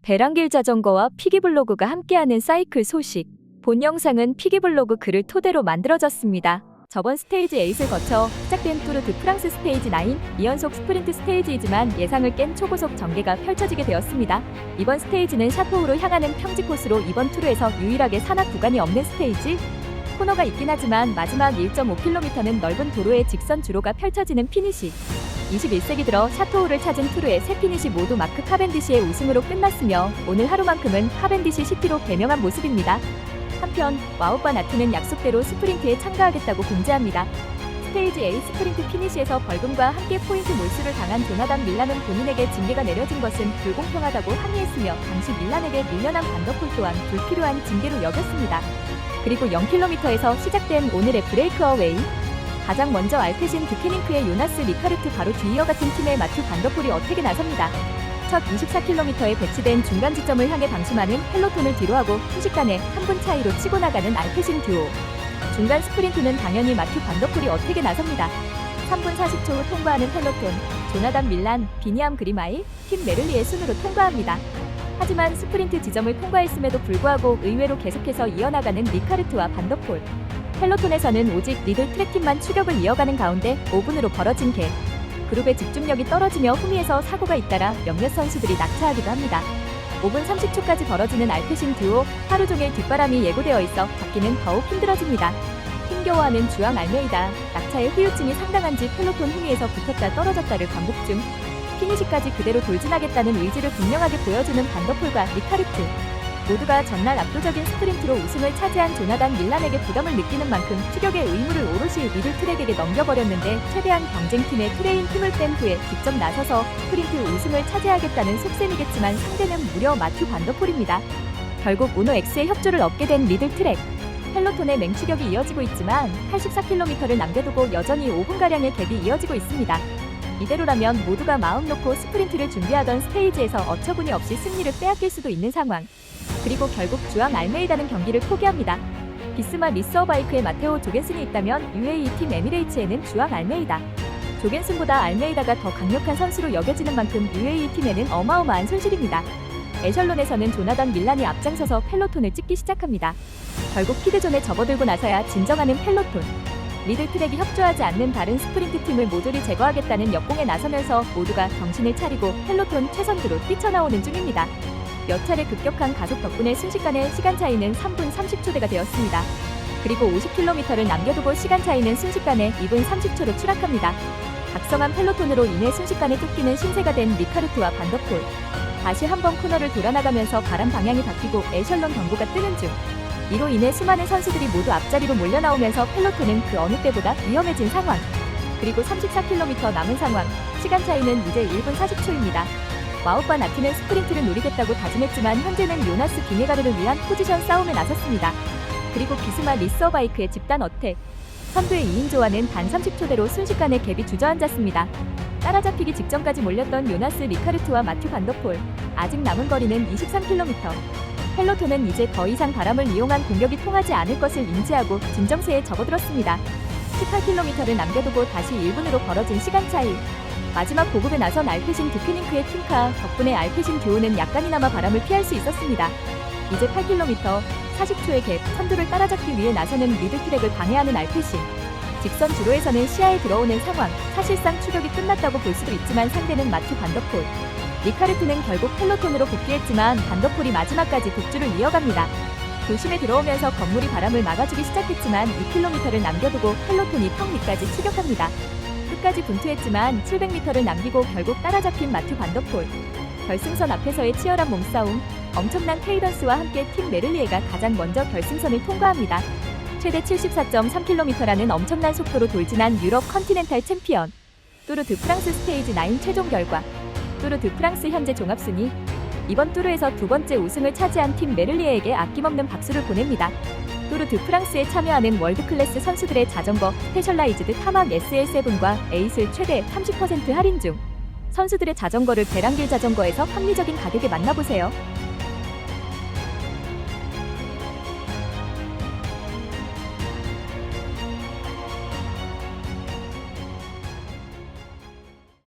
배랑길 자전거와 피기블로그가 함께하는 사이클 소식. 본 영상은 피기블로그 글을 토대로 만들어졌습니다. 저번 스테이지 8을 거쳐 시작된 투르 드 프랑스 스테이지 9, 2연속 스프린트 스테이지이지만 예상을 깬 초고속 전개가 펼쳐지게 되었습니다. 이번 스테이지는 샤토우로 향하는 평지 코스로 이번 투르에서 유일하게 산악 구간이 없는 스테이지. 코너가 있긴 하지만 마지막 1.5km는 넓은 도로의 직선 주로가 펼쳐지는 피니시. 21세기 들어 샤토우를 찾은 투르의 세 피니시 모두 마크 카벤디시의 우승으로 끝났으며 오늘 하루만큼은 카벤디시 시티로 개명한 모습입니다. 한편 와우바 나트는 약속대로 스프린트에 참가하겠다고 공지합니다. 스테이지 A 스프린트 피니시에서 벌금과 함께 포인트 몰수를 당한 조나단 밀란은 본인에게 징계가 내려진 것은 불공평하다고 항의했으며 당시 밀란에게 밀려난 반더폴 또한 불필요한 징계로 여겼습니다. 그리고 0km에서 시작된 오늘의 브레이크어웨이. 가장 먼저 알페신 드케닝크의 요나스 리카르트 바로 뒤이어 같은 팀의 마튜 반더폴이 어택에 나섭니다. 첫 24km에 배치된 중간 지점을 향해 방심하는 펠로톤을 뒤로하고 순식간에 3분 차이로 치고 나가는 알페신 듀오. 중간 스프린트는 당연히 마튜 반더폴이 어택에 나섭니다. 3분 40초 후 통과하는 펠로톤, 조나단 밀란, 비니암 그리마일, 팀 메를리의 순으로 통과합니다. 하지만 스프린트 지점을 통과했음에도 불구하고 의외로 계속해서 이어나가는 리카르트와 반더폴. 펠로톤에서는 오직 리들 트랙팀만 추격을 이어가는 가운데 5분으로 벌어진 개. 그룹의 집중력이 떨어지며 후미에서 사고가 잇따라 몇몇 선수들이 낙차하기도 합니다. 5분 30초까지 벌어지는 알페신 듀오, 하루 종일 뒷바람이 예고되어 있어 잡기는 더욱 힘들어집니다. 힘겨워하는 주앙 알메이다, 낙차의 후유증이 상당한지 펠로톤 후미에서 붙었다 떨어졌다를 반복 중. 피니시까지 그대로 돌진하겠다는 의지를 분명하게 보여주는 반더폴과 리카르트. 모두가 전날 압도적인 스프린트로 우승을 차지한 조나단 밀란에게 부담을 느끼는 만큼 추격의 의무를 오롯이 리들 트랙에게 넘겨버렸는데 최대한 경쟁팀의 트레인 힘을 뺀 후에 직접 나서서 스프린트 우승을 차지하겠다는 속셈이겠지만 상대는 무려 마튜 반더폴입니다. 결국 오노 X의 협조를 얻게 된 리들 트랙. 펠로톤의 맹추격이 이어지고 있지만 84km를 남겨두고 여전히 5분가량의 갭이 이어지고 있습니다. 이대로라면 모두가 마음 놓고 스프린트를 준비하던 스테이지에서 어처구니 없이 승리를 빼앗길 수도 있는 상황. 그리고 결국 주앙 알메이다는 경기를 포기합니다. 비스마 리서바이크의 마테오 조겐슨이 있다면 UAE 팀 에미레이츠에는 주앙 알메이다. 조겐슨보다 알메이다가 더 강력한 선수로 여겨지는 만큼 UAE 팀에는 어마어마한 손실입니다. 에셜론에서는 조나단 밀란이 앞장서서 펠로톤을 찍기 시작합니다. 결국 피드존에 접어들고 나서야 진정하는 펠로톤. 리들 트랙이 협조하지 않는 다른 스프린트 팀을 모조리 제거하겠다는 역공에 나서면서 모두가 정신을 차리고 펠로톤 최선두로 뛰쳐나오는 중입니다. 몇 차례 급격한 가속 덕분에 순식간에 시간 차이는 3분 30초대가 되었습니다. 그리고 50km를 남겨두고 시간 차이는 순식간에 2분 30초로 추락합니다. 각성한 펠로톤으로 인해 순식간에 쫓기는 신세가 된 리카르트와 반더폴. 다시 한번 코너를 돌아나가면서 바람 방향이 바뀌고 에셜론 경고가 뜨는 중. 이로 인해 수많은 선수들이 모두 앞자리로 몰려나오면서 펠로톤은 그 어느 때보다 위험해진 상황. 그리고 34km 남은 상황, 시간 차이는 이제 1분 40초입니다. 와우바 나트는 스프린트를 노리겠다고 다짐했지만 현재는 요나스 비네가르를 위한 포지션 싸움에 나섰습니다. 그리고 비스마 리서바이크의 집단 어택. 선두의 2인조와는 단 30초대로 순식간에 갭이 주저앉았습니다. 따라잡히기 직전까지 몰렸던 요나스 리카르트와 마튜 반더폴. 아직 남은 거리는 23km. 펠로톤은 이제 더 이상 바람을 이용한 공격이 통하지 않을 것을 인지하고 진정세에 접어들었습니다. 18km를 남겨두고 다시 1분으로 벌어진 시간 차이. 마지막 보급에 나선 알페신 드케닝크의 팀카 덕분에 알페신 듀오는 약간이나마 바람을 피할 수 있었습니다. 이제 8km, 40초의 갭, 선두를 따라잡기 위해 나서는 리드 트랙을 방해하는 알페신. 직선 주로에서는 시야에 들어오는 상황, 사실상 추격이 끝났다고 볼 수도 있지만 상대는 마튜 반더폴. 리카르트는 결국 펠로톤으로 복귀했지만 반더폴이 마지막까지 독주를 이어갑니다. 도심에 들어오면서 건물이 바람을 막아주기 시작했지만 2km를 남겨두고 펠로톤이 턱 밑까지 추격합니다. 끝까지 분투했지만 700m를 남기고 결국 따라잡힌 마튜 반더폴. 결승선 앞에서의 치열한 몸싸움, 엄청난 케이던스와 함께 팀 메를리에가 가장 먼저 결승선을 통과합니다. 최대 74.3km라는 엄청난 속도로 돌진한 유럽 컨티넨탈 챔피언. 투르 드 프랑스 스테이지 9 최종 결과. 투르 드 프랑스 현재 종합순위. 이번 투르에서 두 번째 우승을 차지한 팀 메를리에에게 아낌없는 박수를 보냅니다. 투르 드 프랑스에 참여하는 월드클래스 선수들의 자전거 스페셜라이즈드 타막 SL7과 에잇을 최대 30% 할인 중. 선수들의 자전거를 배랑길 자전거에서 합리적인 가격에 만나보세요.